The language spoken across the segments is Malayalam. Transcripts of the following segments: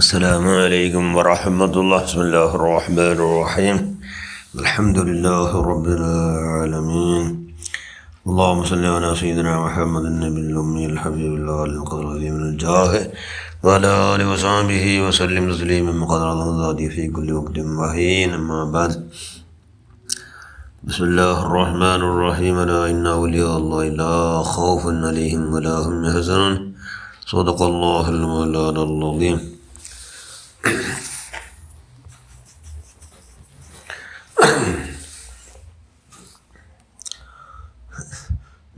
السلام عليكم ورحمة الله. بسم الله الرحمن الرحيم. الحمد لله رب العالمين. اللهم صل على سيدنا محمد النبي الأمي الحبيب الله القدر العظيم من الجاه وعلى آله وصحبه وسلم تسليما قدر الله في كل وقت وحين. أما بعد، بسم الله الرحمن الرحيم. ألا إن أولياء الله لا خوف عليهم ولا هم يحزنون. صدق الله المولانا العظيم.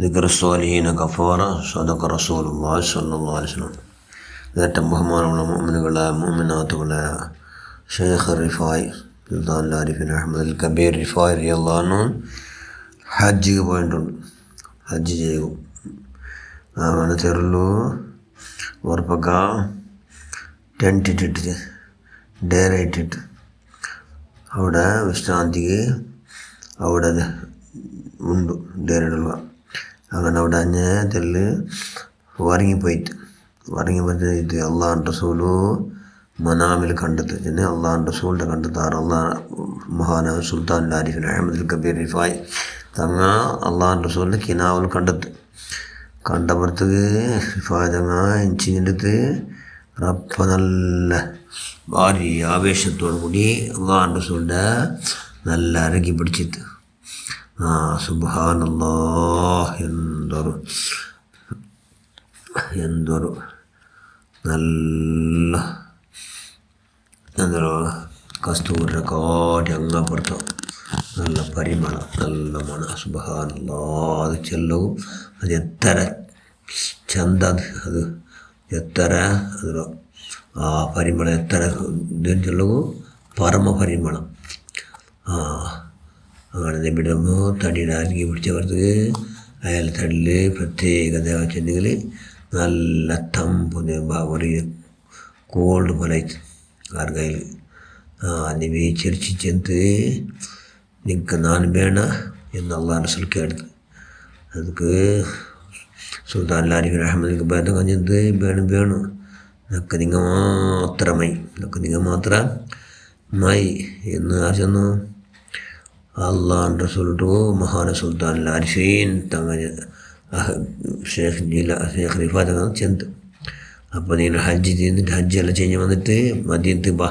ذكر الصالحين كفارة. صدق رسول الله صلى الله عليه وسلم. ഏറ്റവും ബഹുമാനമുള്ള മുഅ്മിനുകളായ മുഅ്മിനാത്തുകളായ ഷെയ്ഖ് റിഫായ് സുൽത്താൻ ആരിഫിൻ അഹമ്മദ് അൽ കബീർ റിഫായ് റളിയല്ലാഹു അൻഹു ഹജ്ജിക്ക് പോയിട്ടുണ്ട്. ഹജ്ജ് ചെയ്യും അവന് തെരുളു ഒരു പക്ക ടെൻറ്റ് ഇട്ടിട്ട് ഡേര ഇട്ടിട്ട് അവിടെ വിശ്രാന്തിക്ക് അവിടെ ഉണ്ട് ഡേരിടുക. അങ്ങനെ അവിടെ അഞ്ഞത്തിൽ ഉറങ്ങിപ്പോയിട്ട് അള്ളാഹ് റസൂല് മനാമിൽ കണ്ടെത്ത് പിന്നെ അള്ളാഹ് റസൂലിൻ്റെ കണ്ടെത്താറ് അള്ളാഹ് മഹാനായ സുൽത്താൻ ആരിഫിൻ അഹമ്മദ് അൽ കബീർ റിഫായ് തങ്ങ അള്ളാഹ് റസൂലിൻ്റെ കിനാവിൽ കണ്ടപ്പുറത്തേക്ക് റിഫായ് തങ്ങ ഇഞ്ചിഞ്ഞെടുത്ത് റബ്ബ നല്ല ഭാരി ആവേശത്തോടു കൂടി അള്ളാഹ് റസൂലിൻ്റെ നല്ല അരക്കി പിടിച്ചിട്ട് സുബ്ഹാനല്ലാഹ് എന്തൊരു നല്ല കസ്തൂരിയുടെ കാട്ടി അങ്ങപ്പുറത്ത് നല്ല പരിമളം നല്ല മണം. സുബ്ഹാനല്ലാഹ് അത് ചെല്ലവും അത് എത്ര ചന്ത അത് എത്ര അത് ആ പരിമളം എത്ര ഇതിന് ചെല്ലവും പരമ പരിമളം. അങ്ങനെ നിബിടുമ്പോൾ തടിയുടെ അരക്കി പിടിച്ചവർക്ക് അയാൾ തടിയിൽ പ്രത്യേകത വെച്ചിട്ടുണ്ടെങ്കിൽ നല്ല തമ്പ് ഒരു കോൾഡ് പോലെ ആർക്കയിൽ നിവി ചിരിച്ചിച്ചെന്ത് നിനക്ക് ഞാൻ വേണ എന്ന് അള്ളാഹ് റസൂൽ കേട്ടത്. ಅದಕ್ಕೆ സുൽത്താൻ ആരിഫിൻ അഹമ്മദ് ബന്ധം കഞ്ഞത് വേണം നക്ക് നിങ്ങൾ മാത്രമായി എന്ന് ആർച്ചെന്നു അള്ളാഹ് റസൂലിട്ടു മഹാന സുൽത്താൻ ആരിഫീൻ തങ്ങ ഷേഖ് റിഫാ തങ്ങ ചെന്ത്. അപ്പോൾ നിങ്ങൾ ഹജ്ജ് ചെയ്യുന്നിട്ട് ഹജ്ജെല്ലാം കഴിഞ്ഞ് വന്നിട്ട് മദീനത്ത് ബാ,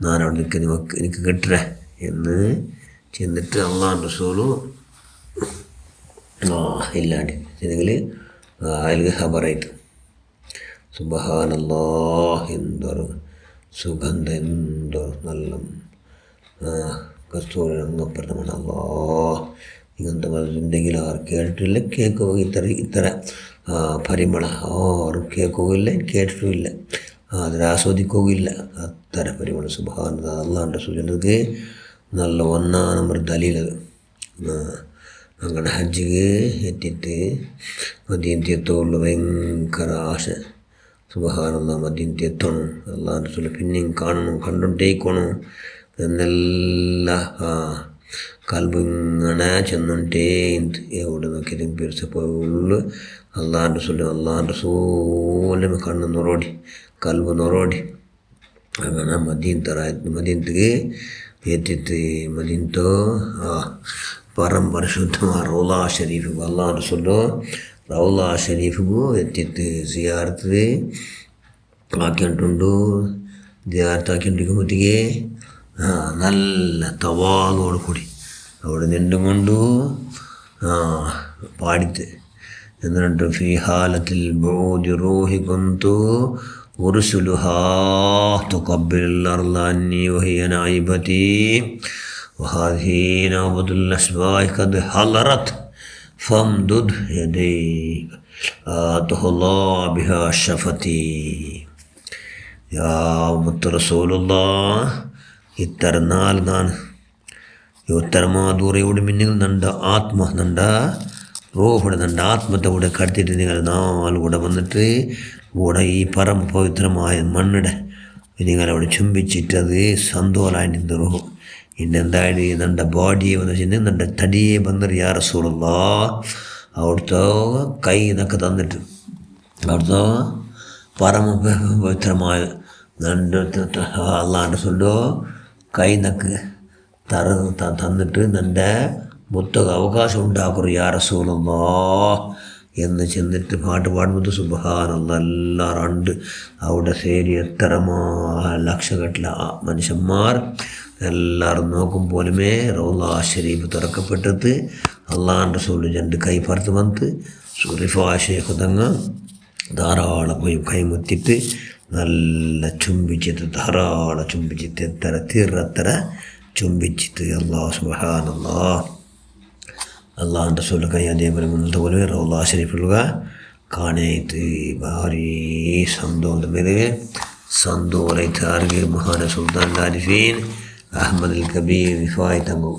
ഞാനവിടെ നിൽക്കുന്ന എനിക്ക് കെട്ടേ എന്ന് ചെന്നിട്ട് അള്ളാഹ് റസൂല് ഇല്ലാണ്ട് ചെന്നെങ്കിൽ അതിൽ ഖബറായിട്ട്. സുബ്ഹാനല്ലാഹ് എന്തൊരു സുഗന്ധം, എന്തൊരു നല്ല കസ്തൂരി അങ്ങപ്പുറത്താണ്. അല്ലാഹ് ഇങ്ങനത്തെ ഉണ്ടെങ്കിൽ ആർ കേട്ടിട്ടില്ല, കേൾക്കുക ഇത്ര പരിമള ആരും കേൾക്കുകയില്ല, കേട്ടിട്ടുമില്ല, അതിലാസ്വദിക്കുകയില്ല, അത്ര പരിമള. സുബ്ഹാനല്ലാഹ് അള്ളാഹുൻ്റെ സൂചനക്ക് നല്ല 1 നമ്പർ ദലീലത്. അങ്ങനെ ഹജ്ജിക്ക് എത്തിയിട്ട് മദീനത്ത് എത്തുള്ളൂ. ഭയങ്കര ആശ. സുബ്ഹാനല്ലാഹ് മദീനത്ത് എത്തണം, അള്ളാഹുൻ്റെ റസൂൽ പിന്നെയും കാണണം, കണ്ടുകൊണ്ടേക്കണം എന്നെല്ല കൽബിങ്ങനെ ചെന്നുകൊണ്ടേ എവിടെ നോക്കിയതും പിരിച്ചപ്പോഴുള്ളു അള്ളാഹുൻ്റെ റസൂലിനെ കണ്ണ് നൊറോടി, കൽബ് നൊറോടി. അങ്ങനെ മദീനത്തേക്ക് എത്തിയിട്ട് മദീനത്തോ പരിശുദ്ധമായ റൗള ഷരീഫ് അള്ളാഹ് റസൂല് റൗള ഷരീഫിಗೂ എത്തിയിട്ട് സിയാറത്ത് ആക്കിയിട്ടുണ്ട്. സിയാറത്ത് ആക്കിക്കൊണ്ടിരിക്കുമ്പോഴത്തേക്ക് നല്ല തവാളോട് കൂടി അവിടെ നിന്നുകൊണ്ടു പാടിത്ത് എന്നിട്ട് ഫീ ഹാലത്തിൽ ബഊദി റൂഹി കുന്തു ഉർസുലുഹാ തുഖബ്ബിൽ അർള അന്നി വഹിയ നായിബതി വഹാദിഹി നൗബത്തുൽ അസ്ബാഹി ഖദ് ഹളറത് ഫംദുദ് യദൈക ആതഹുല്ലാഹ് ബിഹാ ശഫതി. യാ ഉമ്മത്ത് റസൂലുള്ളാഹ് ഇത്ര നാൾ ನಾನು ಇವತ್ತರ ದೂರ ಮಿನ್ನಿಗೆ ನಂಡ ಆತ್ಮ ನಂಡ ರೋಹുടെ ನಂಡ ആത്മത്തെ കൂടെ കടത്തിയിട്ട് നിങ്ങൾ 4 കൂടെ വന്നിട്ട് കൂടെ ഈ പരമ പവിത്രമായ മണ്ണിടെ നിങ്ങളവിടെ ചുംബിച്ചിട്ടത് സന്തോലായിട്ട് റോഹ് ഇന്നെന്തായത് ನನ್ನ ಬಾಡಿ എന്ന് വെച്ചിട്ടുണ്ടെങ്കിൽ ನನ್ನ തടിയെ ಬಂದರೆ യാ റസൂലുള്ളാഹ് അവിടുത്തെ കൈ എന്നൊക്കെ തന്നിട്ട് അവിടുത്തെ പരമ പവിത്രമായ അള്ളാണ്ട് ചൊല്ലോ കൈ നക്ക് തന്നിട്ട് നിൻ്റെ മുത്തക അവകാശം ഉണ്ടാക്കുറു യാ റസൂലല്ലാഹ് എന്ന് ചെന്നിട്ട് പാട്ട് പാടുന്നത് സുബ്ഹാനല്ലാഹ്. എല്ലാവരും ഉണ്ട് അവിടെ ശരി. എത്ര ലക്ഷക്കട്ടിലെ മനുഷ്യന്മാർ എല്ലാവരും നോക്കും പോലുമേ റൗള ഷരീഫ് തുറക്കപ്പെട്ടത് അള്ളാൻ്റെ റസൂൽ രണ്ട് കൈ പുറത്ത് വന്ന് റിഫാ ശൈഖ് തങ്ങ ധാരാളം പോയി കൈമുത്തിട്ട് നല്ല ചുംബിച്ചിട്ട് ധാരാളം ചുംബിച്ചിട്ട് എത്ര ചുംബിച്ചിട്ട് അല്ലാഹു സുബ്ഹാനല്ലാഹ്. അള്ളാഹുൻ്റെ റസൂൽ കൈ അതേപോലെ മുന്നത്തെ പോലെ റൗള ഷരീഫിലുക കാണേറ്റ് ഭാരി സന്തോലൈത്ത് ആർഗെ മഹാന സുൽത്താൻ ആരിഫീൻ അഹമ്മദ് അൽ കബീർ റിഫായി തങ്ങു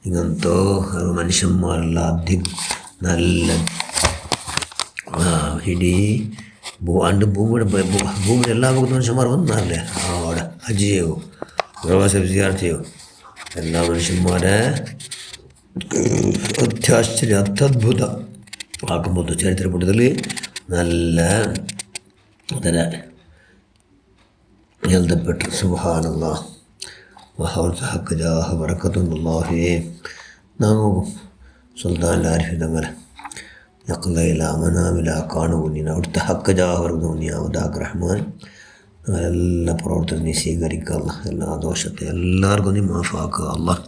ഇങ്ങനത്തെ മനുഷ്യന്മാരെല്ലാം നല്ല ഇടീ ഭൂമിയുടെ എല്ലാ ഭാഗത്തും മനുഷ്യന്മാർ വന്നാറല്ലേ അവിടെ ഹജ്ജ് ചെയ്യോ പ്രവാസ സിയാറത്ത് ചെയ്യോ എല്ലാ മനുഷ്യന്മാരെ അത്യദ്ഭുത ആക്കുമ്പോൾ ചരിത്രപ്പെട്ടതിൽ നല്ല അതിനെ എഴുതപ്പെട്ടു. സുബ്ഹാനല്ലാഹ് ഹക്ക് ജാഹ ബറക്കത്തുല്ലാഹി. നാമോ സുൽത്താൻ ആരിഫി തങ്ങളെ ഞക്കലയില മനാമില കാണുകുഞ്ഞിന് അവിടുത്തെ ഹക്ക് ജാഹ ബറക്കത്തുനിയാവതാഖ് റഹ്മാൻ എല്ലാ പ്രവർത്തനം നീ സ്വീകരിക്കുക. എല്ലാ ദോഷത്തെ എല്ലാവർക്കും നീ മാഫാക്കുക അല്ലാഹ്.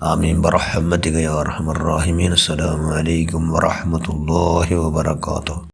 ആമീൻ ബറഹ്മതിക യാ അർഹമർ റഹീമീൻ. അസ്സലാമു അലൈക്കും വറഹ്മത്തുള്ളാഹി വബറകാതുഹു.